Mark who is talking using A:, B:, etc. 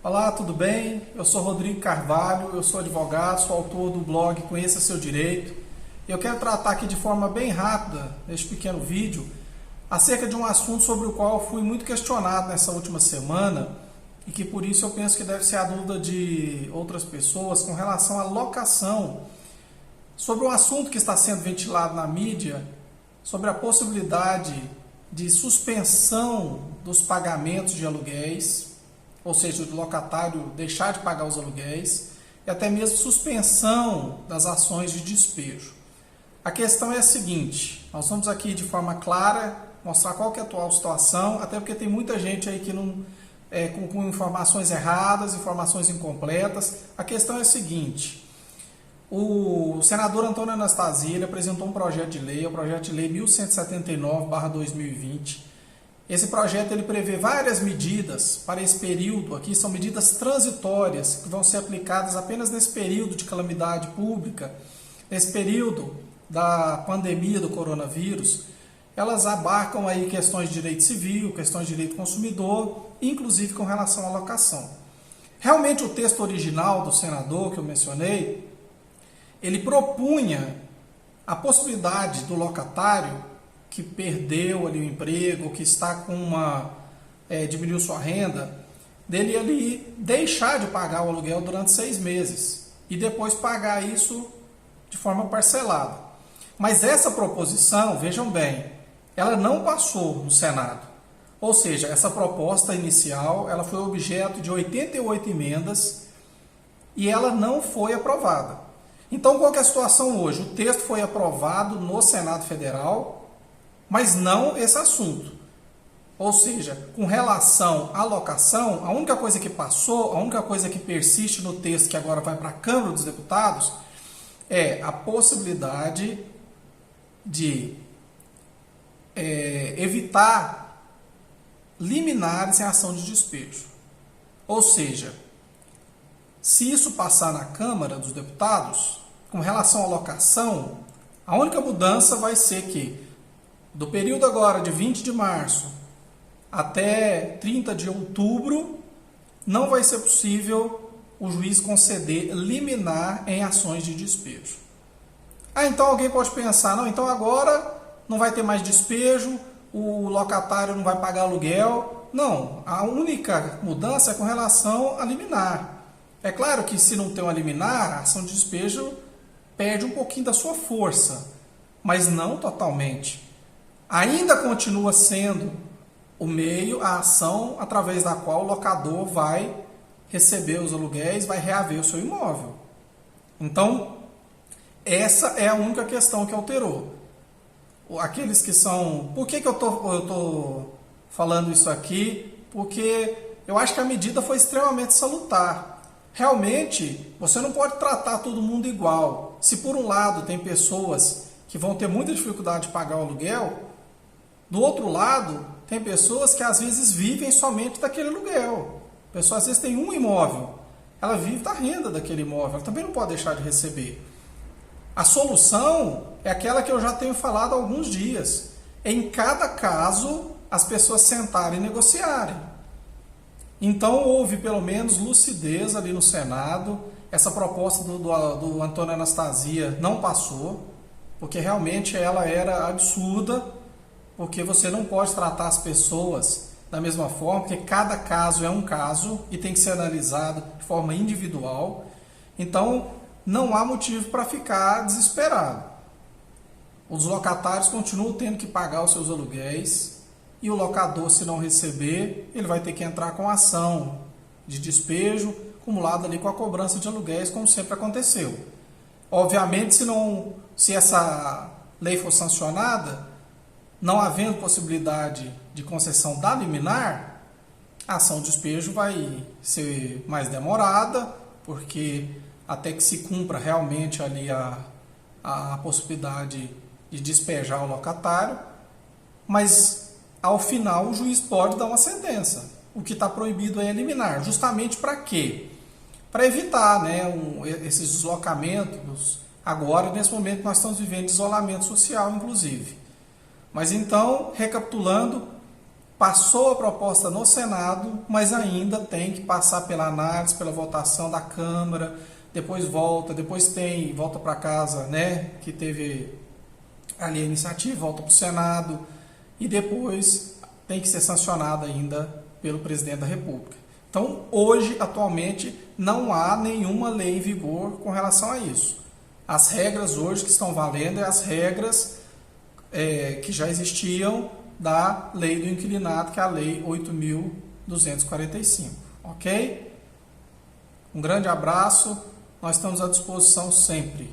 A: Olá, tudo bem? Eu sou Rodrigo Carvalho, eu sou advogado, sou autor do blog Conheça Seu Direito. Eu quero tratar aqui de forma bem rápida, neste pequeno vídeo, acerca de um assunto sobre o qual eu fui muito questionado nessa última semana e que por isso eu penso que deve ser a dúvida de outras pessoas com relação à locação, sobre um assunto que está sendo ventilado na mídia, sobre a possibilidade de suspensão dos pagamentos de aluguéis, ou seja, o locatário deixar de pagar os aluguéis, e até mesmo suspensão das ações de despejo. A questão é a seguinte: nós vamos aqui de forma clara mostrar qual que é a atual situação, até porque tem muita gente aí que não com informações erradas, informações incompletas. A questão é a seguinte: o senador Antônio Anastasia ele apresentou um projeto de lei, o projeto de lei 1179/2020. Esse projeto ele prevê várias medidas para esse período. Aqui são medidas transitórias que vão ser aplicadas apenas nesse período de calamidade pública, nesse período da pandemia do coronavírus. Elas abarcam aí questões de direito civil, questões de direito consumidor, inclusive com relação à locação. Realmente o texto original do senador que eu mencionei, ele propunha a possibilidade do locatário que perdeu ali o emprego, que está com diminuiu sua renda, dele ali deixar de pagar o aluguel durante 6 meses e depois pagar isso de forma parcelada. Mas essa proposição, vejam bem, ela não passou no Senado. Ou seja, essa proposta inicial, ela foi objeto de 88 emendas e ela não foi aprovada. Então, qual que é a situação hoje? O texto foi aprovado no Senado Federal, mas não esse assunto. Ou seja, com relação à locação, a única coisa que passou, a única coisa que persiste no texto que agora vai para a Câmara dos Deputados é a possibilidade de evitar liminares em ação de despejo. Ou seja, se isso passar na Câmara dos Deputados, com relação à locação, a única mudança vai ser que do período agora de 20 de março até 30 de outubro, não vai ser possível o juiz conceder liminar em ações de despejo. Então alguém pode pensar, não, então agora não vai ter mais despejo, o locatário não vai pagar aluguel. Não, a única mudança é com relação a liminar. É claro que se não tem uma liminar, a ação de despejo perde um pouquinho da sua força, mas não totalmente. Ainda continua sendo o meio, a ação através da qual o locador vai receber os aluguéis, vai reaver o seu imóvel. Então, essa é a única questão que alterou. Aqueles que são... Por que eu estou falando isso aqui? Porque eu acho que a medida foi extremamente salutar. Realmente, você não pode tratar todo mundo igual. Se por um lado tem pessoas que vão ter muita dificuldade de pagar o aluguel, do outro lado, tem pessoas que às vezes vivem somente daquele aluguel. A pessoa às vezes tem um imóvel, ela vive da renda daquele imóvel, ela também não pode deixar de receber. A solução é aquela que eu já tenho falado há alguns dias. Em cada caso, as pessoas sentarem e negociarem. Então houve pelo menos lucidez ali no Senado. Essa proposta do Antônio Anastasia não passou, porque realmente ela era absurda, porque você não pode tratar as pessoas da mesma forma, porque cada caso é um caso e tem que ser analisado de forma individual. Então, não há motivo para ficar desesperado. Os locatários continuam tendo que pagar os seus aluguéis e o locador, se não receber, ele vai ter que entrar com ação de despejo, acumulada ali com a cobrança de aluguéis, como sempre aconteceu. Obviamente, se essa lei for sancionada, não havendo possibilidade de concessão da liminar, a ação de despejo vai ser mais demorada, porque até que se cumpra realmente ali a possibilidade de despejar o locatário, mas ao final o juiz pode dar uma sentença. O que está proibido é liminar. Justamente para quê? Para evitar esses deslocamentos agora, nesse momento que nós estamos vivendo de isolamento social, inclusive. Mas então, recapitulando, passou a proposta no Senado, mas ainda tem que passar pela análise, pela votação da Câmara, depois volta para casa, né, que teve ali a iniciativa, volta para o Senado e depois tem que ser sancionada ainda pelo presidente da República. Então, hoje, atualmente, não há nenhuma lei em vigor com relação a isso. As regras hoje que estão valendo é as regras que já existiam da lei do inquilinato, que é a lei 8.245, ok? Um grande abraço, nós estamos à disposição sempre.